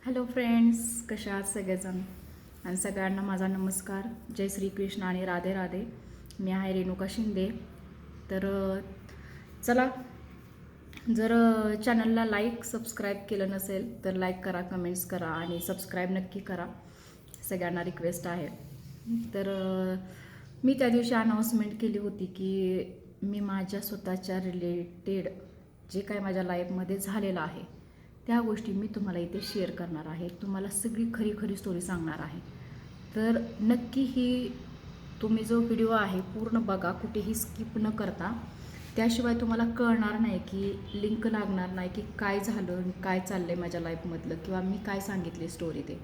Hello friends, कशा आहात सगळेजण? आणि सगळ्यांना माझा नमस्कार. जय श्रीकृष्ण आणि राधे राधे. मी आहे रेणुका शिंदे. तर चला, जर चॅनलला लाईक सबस्क्राईब केलं नसेल तर लाईक करा, कमेंट्स करा आणि सबस्क्राईब नक्की करा. सगळ्यांना रिक्वेस्ट आहे. तर मी त्या दिवशी अनाऊन्समेंट केली होती की मी माझ्या स्वतःच्या रिलेटेड जे काय माझ्या लाईफमध्ये झालेलं आहे त्या गोष्टी मी तुम्हाला इथे शेअर करणार आहे. तुम्हाला सगळी खरी खरी स्टोरी सांगणार आहे. तर नक्की ही तुम्ही जो व्हिडिओ आहे पूर्ण बघा, कुठेही स्किप न करता. त्याशिवाय तुम्हाला कळणार नाही की लिंक लागणार नाही की काय झालं, काय चाललं आहे माझ्या लाईफमधलं, किंवा मी काय सांगितली स्टोरी ते.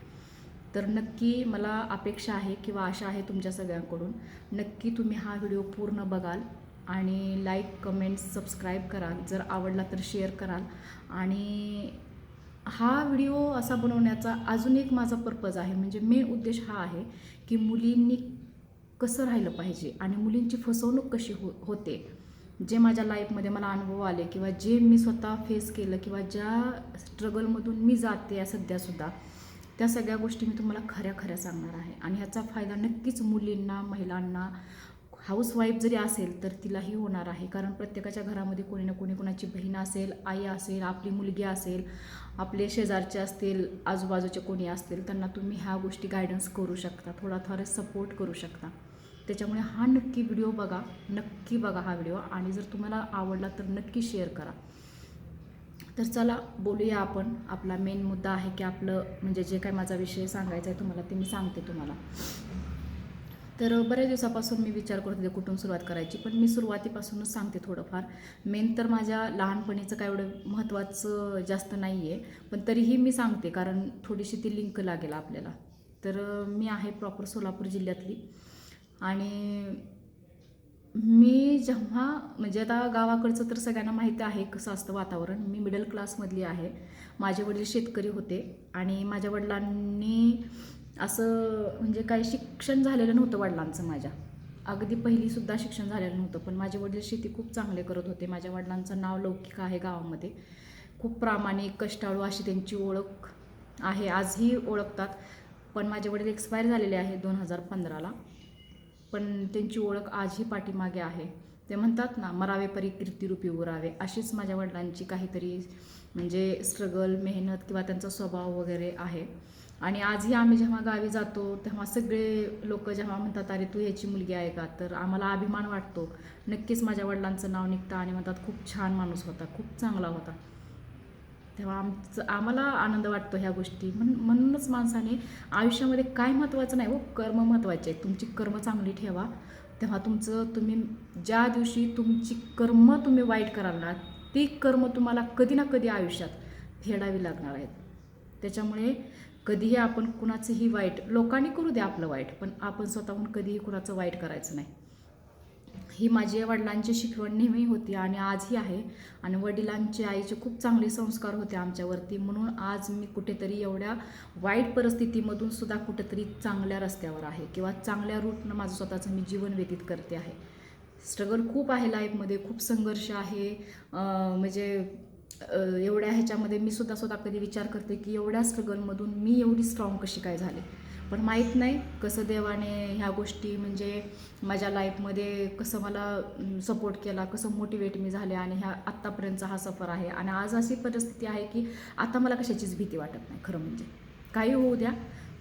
तर नक्की मला अपेक्षा आहे किंवा आशा आहे तुमच्या सगळ्यांकडून, नक्की तुम्ही हा व्हिडिओ पूर्ण बघाल आणि लाईक, कमेंट्स, सबस्क्राईब कराल. जर आवडला तर शेअर कराल. आणि हा व्हिडिओ असा बनवण्याचा अजून एक माझा पर्पज आहे, म्हणजे मेन उद्देश हा आहे की मुलींनी कसं राहिलं पाहिजे आणि मुलींची फसवणूक कशी होते. जे माझ्या लाईफमध्ये मला अनुभव आले किंवा जे मी स्वतः फेस केलं किंवा ज्या स्ट्रगलमधून मी जाते आहे सध्यासुद्धा, त्या सगळ्या गोष्टी मी तुम्हाला खऱ्या खऱ्या सांगणार आहे. आणि ह्याचा फायदा नक्कीच मुलींना, महिलांना, हाऊसवाईफ जरी असेल तर तिलाही होणार आहे. कारण प्रत्येकाच्या घरामध्ये कोणी ना कोणी, कोणाची बहीण असेल, आई असेल, आपली मुलगी असेल, आपले शेजारचे असतील, आजूबाजूचे कोणी असतील, त्यांना तुम्ही ह्या गोष्टी गायडन्स करू शकता, थोडा सपोर्ट करू शकता. त्याच्यामुळे हा नक्की व्हिडिओ बघा, नक्की बघा हा व्हिडिओ. आणि जर तुम्हाला आवडला तर नक्की शेअर करा. तर चला बोलूया आपण. आपला मेन मुद्दा आहे की आपलं म्हणजे जे काय माझा विषय सांगायचा आहे तुम्हाला ते मी सांगते तुम्हाला. तर बऱ्याच दिवसापासून मी विचार करत होते कुठून सुरुवात करायची, पण मी सुरुवातीपासूनच सांगते थोडंफार. मेन तर माझ्या लहानपणीचं काय एवढं महत्त्वाचं जास्त नाही आहे, पण तरीही मी सांगते कारण थोडीशी ती लिंक लागेल आपल्याला. तर मी आहे प्रॉपर सोलापूर जिल्ह्यातली. आणि मी जेव्हा म्हणजे आता गावाकडचं तर सगळ्यांना माहिती आहे कसं असतं वातावरण. मी मिडल क्लासमधली आहे. माझे वडील शेतकरी होते आणि माझ्या वडिलांनी असं म्हणजे काही शिक्षण झालेलं नव्हतं वडिलांचं. माझ्या अगदी पहिलीसुद्धा शिक्षण झालेलं नव्हतं, पण माझे वडील शेती खूप चांगले करत होते. माझ्या वडिलांचं नाव लौकिक आहे गावामध्ये. खूप प्रामाणिक, कष्टाळू अशी त्यांची ओळख आहे, आजही ओळखतात. पण माझे वडील एक्सपायर झालेले आहे 2015ला, पण त्यांची ओळख आजही पाठीमागे आहे. ते म्हणतात ना, मरावे परी कीर्तिरूपी उरावे, अशीच माझ्या वडिलांची काहीतरी म्हणजे स्ट्रगल, मेहनत किंवा त्यांचा स्वभाव वगैरे आहे. आणि आजही आम्ही जेव्हा गावी जातो तेव्हा सगळे लोक जेव्हा म्हणतात अरे तू ह्याची मुलगी आहे का, तर आम्हाला अभिमान वाटतो. नक्कीच माझ्या वडिलांचं नाव निघतं आणि म्हणतात खूप छान माणूस होता, खूप चांगला होता. तेव्हा आम्हाला आनंद वाटतो ह्या गोष्टी. म्हणूनच माणसाने आयुष्यामध्ये काय महत्त्वाचं नाही हो, कर्म महत्त्वाचे आहेत. तुमची कर्म चांगली ठेवा, तेव्हा तुम्ही ज्या दिवशी तुमची कर्म तुम्ही वाईट कराल ना, ती कर्म तुम्हाला कधी ना कधी आयुष्यात फेडावी लागणार आहेत. त्याच्यामुळे कधीही आपण कुणाचंही वाईट, लोकांनी करू द्या आपलं वाईट, पण आपण स्वतःहून कधीही कुणाचं वाईट करायचं नाही. ही माझी वडिलांची शिकवण नेहमी होती आणि आजही आहे. आणि वडिलांचे, आईचे खूप चांगले संस्कार होते आमच्यावरती, म्हणून आज मी कुठेतरी एवढ्या वाईट परिस्थितीमधून सुद्धा कुठेतरी चांगल्या रस्त्यावर आहे किंवा चांगल्या रूटनं माझं स्वतःचं मी जीवन व्यतीत करते आहे. स्ट्रगल खूप आहे लाईफमध्ये, खूप संघर्ष आहे. म्हणजे एवढ्या ह्याच्यामध्ये मी सुद्धा स्वतः कधी विचार करते की एवढ्या स्ट्रगलमधून मी एवढी स्ट्रॉंग कशी काय झाले. पण माहीत नाही कसं देवाने ह्या गोष्टी म्हणजे माझ्या लाईफमध्ये कसं मला सपोर्ट केला, कसं मोटिवेट मी झाले आणि ह्या आत्तापर्यंतचा हा सफर आहे. आणि आज अशी परिस्थिती आहे की आता मला कशाचीच भीती वाटत नाही. खरं म्हणजे काही होऊ द्या,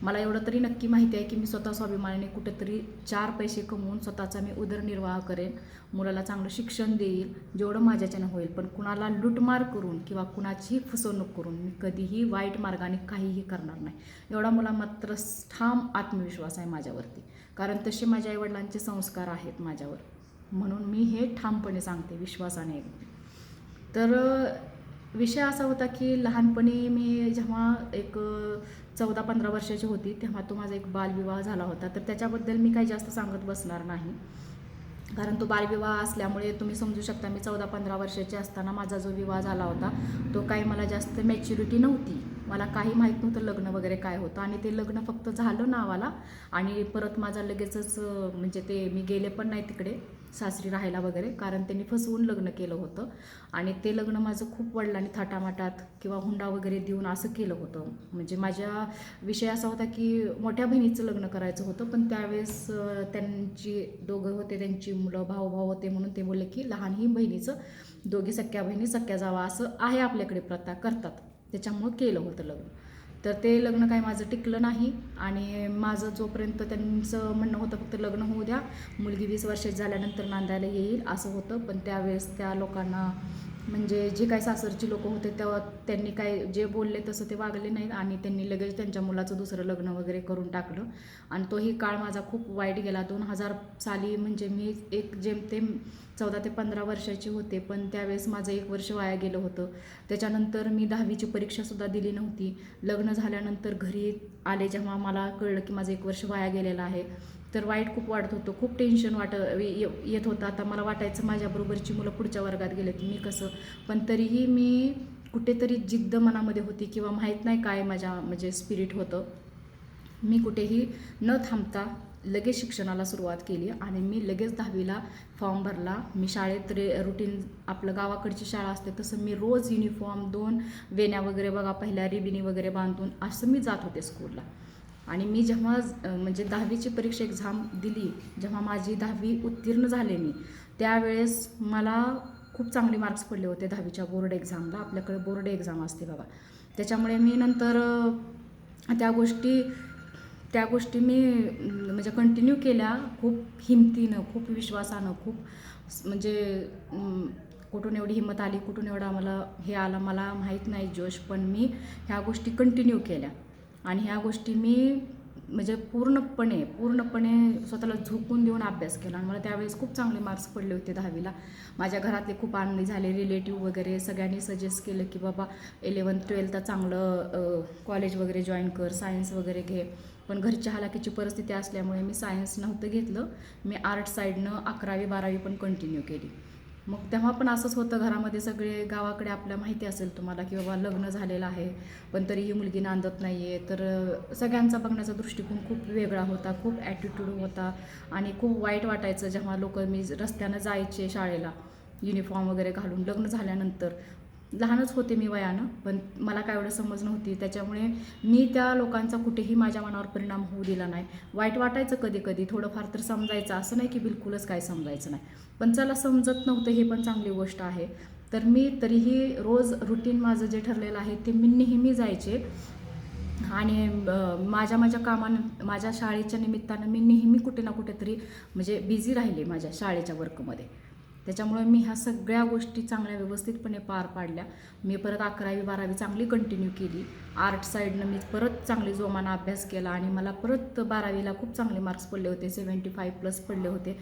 मला एवढं तरी नक्की माहिती आहे की मी स्वतः स्वाभिमानाने कुठेतरी 4 पैसे कमवून स्वतःचा मी उदरनिर्वाह करेन, मुलाला चांगलं शिक्षण देईल जेवढं माझ्याच्यानं होईल. पण कुणाला लूटमार करून किंवा कुणाचीही फसवणूक करून मी कधीही वाईट मार्गाने काहीही करणार नाही, एवढा मला मात्र ठाम आत्मविश्वास आहे माझ्यावरती. कारण तसे माझ्या आईवडिलांचे संस्कार आहेत माझ्यावर, म्हणून मी हे ठामपणे सांगते विश्वासाने. तर विषय असा होता की लहानपणी मी जेव्हा एक 14-15 वर्षाची होती तेव्हा तो माझा एक बालविवाह झाला होता. तर त्याच्याबद्दल मी काही जास्त सांगत बसणार नाही, कारण तो बालविवाह असल्यामुळे तुम्ही समजू शकता. मी 14-15 वर्षाची असताना माझा जो विवाह झाला होता तो काही मला जास्त मॅच्युरिटी नव्हती, मला काही माहीत नव्हतं लग्न वगैरे काय होतं. आणि ते लग्न फक्त झालं नावाला आणि परत माझा लगेचच म्हणजे ते मी गेले पण नाही तिकडे. सासरी राहायला वगैरे, कारण त्यांनी फसवून लग्न केलं होतं आणि ते लग्न माझं खूप वडिलांनी थाटामाटात किंवा हुंडा वगैरे देऊन असं केलं होतं. म्हणजे माझ्या विषय असा होता की मोठ्या बहिणीचं लग्न करायचं होतं, पण त्यावेळेस त्यांची दोघं होते, त्यांची मुलं भाऊ होते, म्हणून ते बोलले की लहान ही बहिणीचं, दोघी सख्या बहिणी सख्या जावा असं आहे आपल्याकडे प्रथा करतात, त्याच्यामुळं केलं होतं लग्न. तर ते लग्न काही माझं टिकलं नाही आणि माझं जोपर्यंत त्यांचं म्हणणं होतं फक्त लग्न होऊ द्या, मुलगी 20 वर्षाची झाल्यानंतर नांदायला येईल असं होतं. पण त्यावेळेस त्या लोकांना म्हणजे जे काही सासरची लोक होते तेव्हा त्यांनी काय जे बोलले तसं ते वागले नाहीत आणि त्यांनी लगेच त्यांच्या मुलाचं दुसरं लग्न वगैरे करून टाकलं आणि तोही काळ माझा खूप वाईट गेला. 2000 साली म्हणजे मी एक जेमतेम 14 ते 15 वर्षाची होते, पण त्यावेळेस माझं 1 वर्ष वाया गेलं होतं. त्याच्यानंतर मी 10वीची परीक्षासुद्धा दिली नव्हती. लग्न झाल्यानंतर घरी आले जेव्हा मला कळलं की माझं 1 वर्ष वाया गेलेलं आहे, तर वाईट खूप वाटत होतं, खूप टेन्शन येत होतं. आता मला वाटायचं माझ्याबरोबरची मुलं पुढच्या वर्गात गेले की मी कसं, पण तरीही मी कुठेतरी जिद्द मनामध्ये होती किंवा माहीत नाही काय माझ्या म्हणजे स्पिरिट होतं. मी कुठेही न थांबता लगेच शिक्षणाला सुरुवात केली आणि मी लगेच 10वीला फॉर्म भरला. मी शाळेत रुटीन आपलं गावाकडची शाळा असते तसं मी रोज युनिफॉर्म 2 वेण्या वगैरे बघा पहिल्या रिबिनी वगैरे बांधून असं मी जात होते स्कूलला. आणि मी जेव्हा म्हणजे 10वीची परीक्षा एक्झाम दिली, जेव्हा माझी 10वी उत्तीर्ण झाले मी, त्यावेळेस मला खूप चांगले मार्क्स पडले होते 10वीच्या बोर्ड एक्झामला. आपल्याकडे बोर्ड एक्झाम असते बघा. त्याच्यामुळे मी नंतर त्या गोष्टी मी म्हणजे कंटिन्यू केल्या खूप हिमतीनं, खूप विश्वासानं, खूप म्हणजे कुठून एवढी हिंमत आली, कुठून एवढा मला हे आला मला माहीत नाही जोश, पण मी ह्या गोष्टी कंटिन्यू केल्या आणि ह्या गोष्टी मी म्हणजे पूर्णपणे स्वतःला झोकून देऊन अभ्यास केला आणि मला त्यावेळेस खूप चांगले मार्क्स पडले होते 10वीला. माझ्या घरातले खूप आनंदी झाले, रिलेटिव्ह वगैरे सगळ्यांनी सजेस्ट केलं की बाबा 11th-12th चांगलं कॉलेज वगैरे जॉईन कर, सायन्स वगैरे घे. पण घरच्या हालाकीची परिस्थिती असल्यामुळे मी सायन्स नव्हतं घेतलं. मी आर्ट साईडनं 11वी-12वी पण कंटिन्यू केली. मग तेव्हा पण असंच होतं घरामध्ये, सगळे गावाकडे आपल्या माहिती असेल तुम्हाला की बाबा लग्न झालेलं आहे पण तरीही मुलगी नांदत नाही आहे, तर सगळ्यांचा बघण्याचा दृष्टिकोन खूप वेगळा होता, खूप ॲटिट्यूड होता आणि खूप वाईट वाटायचं जेव्हा मी रस्त्यानं जायचे शाळेला युनिफॉर्म वगैरे घालून. लग्न झाल्यानंतर लहानच होते मी वयानं, पण मला काय एवढं समज नव्हती, त्याच्यामुळे मी त्या लोकांचा कुठेही माझ्या मनावर परिणाम होऊ दिला नाही. वाईट वाटायचं कधी कधी, थोडंफार तर समजायचं, असं नाही की बिलकुलच काय समजायचं नाही, पण चला समजत नव्हतं हे पण चांगली गोष्ट आहे. तर मी तरीही रोज रुटीन माझं जे ठरलेलं आहे ते मी नेहमी जायचे आणि माझ्या कामानं माझ्या शाळेच्या निमित्तानं मी नेहमी कुठे ना कुठेतरी म्हणजे बिझी राहिले माझ्या शाळेच्या वर्कमध्ये. त्याच्यामुळे मी ह्या सगळ्या गोष्टी चांगल्या व्यवस्थितपणे पार पाडल्या. मी परत 11वी-12वी चांगली कंटिन्यू केली. आर्ट साईडनं मी परत चांगली जोमानं अभ्यास केला आणि मला परत 12वीला खूप चांगले मार्क्स पडले होते, 75+ पडले होते.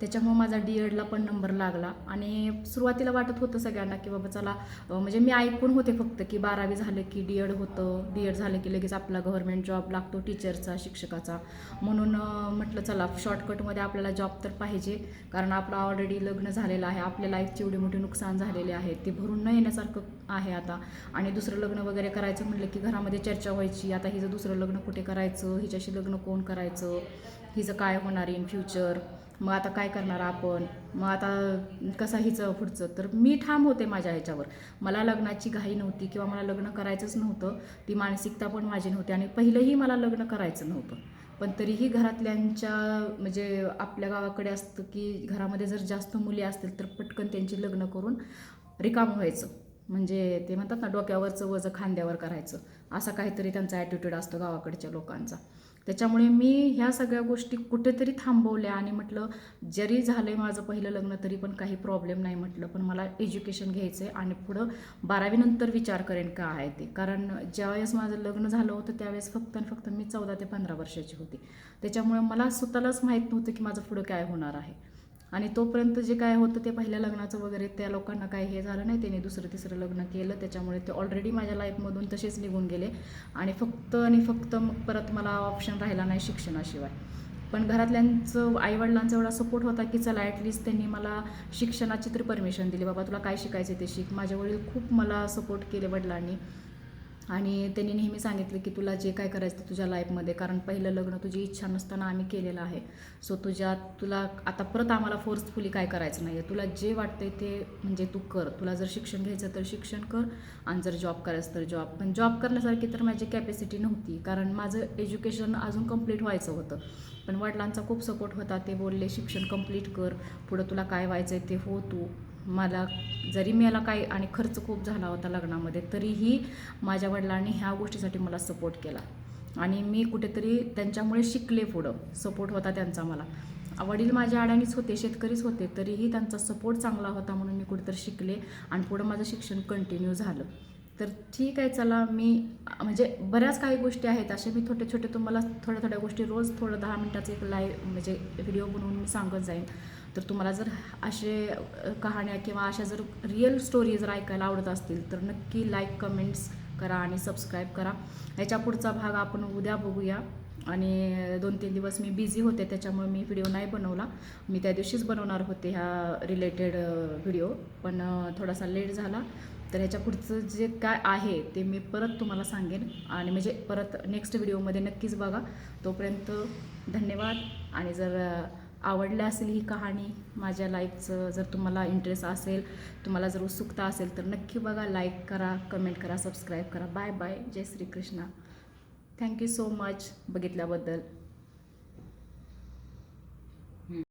त्याच्यामुळे माझा DEDला पण नंबर लागला आणि सुरुवातीला वाटत होतं सगळ्यांना की बाबा चला, म्हणजे मी ऐकून होते फक्त की 12वी झालं की DED होतं, DED झालं की लगेच आपला गव्हर्नमेंट जॉब लागतो टीचरचा, शिक्षकाचा, म्हणून म्हटलं चला शॉर्टकटमध्ये आपल्याला जॉब तर पाहिजे, कारण आपलं ऑलरेडी लग्न झालेलं आहे, आपल्या लाईफची एवढी मोठी नुकसान झालेले आहे ते भरून न येण्यासारखं आहे आता. आणि दुसरं लग्न वगैरे करायचं म्हटलं की घरामध्ये चर्चा व्हायची, आता हिचं दुसरं लग्न कुठे करायचं, हिच्याशी लग्न कोण करायचं, हिचं काय होणार इन फ्युचर, मग आता काय करणार आपण, मग आता कसं हिचं पुढचं. तर मी ठाम होते माझ्या ह्याच्यावर, मला लग्नाची घाई नव्हती किंवा मला लग्न करायचंच नव्हतं, ती मानसिकता पण माझी नव्हती आणि पहिलंही मला लग्न करायचं नव्हतं. पण तरीही घरातल्यांच्या म्हणजे आपल्या गावाकडे असतं की घरामध्ये जर जास्त मुली असतील तर पटकन त्यांची लग्न करून रिकामं व्हायचं, म्हणजे ते म्हणतात ना डोक्यावरचं वजं खांद्यावर करायचं, असा काहीतरी त्यांचा ॲटिट्यूड असतो गावाकडच्या लोकांचा. त्याच्यामुळे मी ह्या सगळ्या गोष्टी कुठेतरी थांबवल्या आणि म्हटलं जरी झालं आहे माझं पहिलं लग्न तरी पण काही प्रॉब्लेम नाही म्हटलं, पण मला एज्युकेशन घ्यायचं आहे आणि पुढं 12वी नंतर विचार करेन का आहे ते. कारण ज्यावेळेस माझं लग्न झालं होतं त्यावेळेस फक्त मी 14 ते 15 वर्षाची होती, त्याच्यामुळे मला स्वतःलाच माहीत नव्हतं की माझं पुढं काय होणार आहे. आणि तोपर्यंत जे काय होतं ते पहिल्या लग्नाचं वगैरे त्या लोकांना काय हे झालं नाही, त्यांनी दुसरं तिसरं लग्न केलं, त्याच्यामुळे ते ऑलरेडी माझ्या लाईफमधून तसेच निघून गेले आणि फक्त मग परत मला ऑप्शन राहिला नाही शिक्षणाशिवाय. पण घरातल्यांचं आईवडिलांचा एवढा सपोर्ट होता की चला ॲटलिस्ट त्यांनी मला शिक्षणाची तरी परमिशन दिली, बाबा तुला काय शिकायचं ते शिक. माझे वडील खूप मला सपोर्ट केले वडिलांनी आणि त्यांनी नेहमी सांगितलं की तुला जे काय करायचं ते तुझ्या लाईफमध्ये, कारण पहिलं लग्न तुझी इच्छा नसताना आम्ही केलेलं आहे. सो तुला आता परत आम्हाला फोर्सफुली काय करायचं नाही आहे. तुला जे वाटतंय ते म्हणजे तू कर. तुला जर शिक्षण घ्यायचं तर शिक्षण कर, आणि जर जॉब करायचं तर जॉब. पण जॉब करण्यासारखी तर माझी कॅपॅसिटी नव्हती, कारण माझं एज्युकेशन अजून कंप्लीट व्हायचं होतं. पण वडिलांचा खूप सपोर्ट होता. ते बोलले शिक्षण कंप्लीट कर, पुढं तुला काय व्हायचं आहे ते हो तू. मला जरी मला काय, आणि खर्च खूप झाला होता लग्नामध्ये, तरीही माझ्या वडिलांनी ह्या गोष्टीसाठी मला सपोर्ट केला. आणि मी कुठेतरी त्यांच्यामुळे शिकले. पुढं सपोर्ट होता त्यांचा मला. वडील माझ्या अडाणीच होते, शेतकरीच होते, तरीही त्यांचा सपोर्ट चांगला होता म्हणून मी कुठेतरी शिकले आणि पुढं माझं शिक्षण कंटिन्यू झालं. तर ठीक आहे, चला मी म्हणजे बऱ्याच काही गोष्टी आहेत असे मी छोटे तुम्हाला थोड्या गोष्टी रोज थोडं 10 मिनिटाचं एक लाईव्ह म्हणजे व्हिडिओ बनवून मी सांगत जाईन. तर तुम्हाला जर असे कहाण्या किंवा अशा जर रिअल स्टोरी जर ऐकायला आवडत असतील तर नक्की लाईक कमेंट्स करा आणि सबस्क्राईब करा. ह्याच्या पुढचा भाग आपण उद्या बघूया. आणि 2-3 दिवस मी बिझी होते, त्याच्यामुळे मी व्हिडिओ नाही बनवला. मी त्या दिवशीच बनवणार होते ह्या रिलेटेड व्हिडिओ, पण थोडासा लेट झाला. तर ह्याच्या पुढचं जे काय आहे ते मी परत तुम्हाला सांगेन, आणि म्हणजे परत नेक्स्ट व्हिडिओमध्ये नक्कीच बघा. तोपर्यंत धन्यवाद. आणि जर आवडलं असेल ही कहाणी माझ्या लाईफचं, जर तुम्हाला इंटरेस्ट असेल, तुम्हाला जर उत्सुकता असेल तर नक्की बघा, लाईक करा, कमेंट करा, सबस्क्राईब करा. Bye bye. जय Shri Krishna. Thank you so much बघितल्याबद्दल.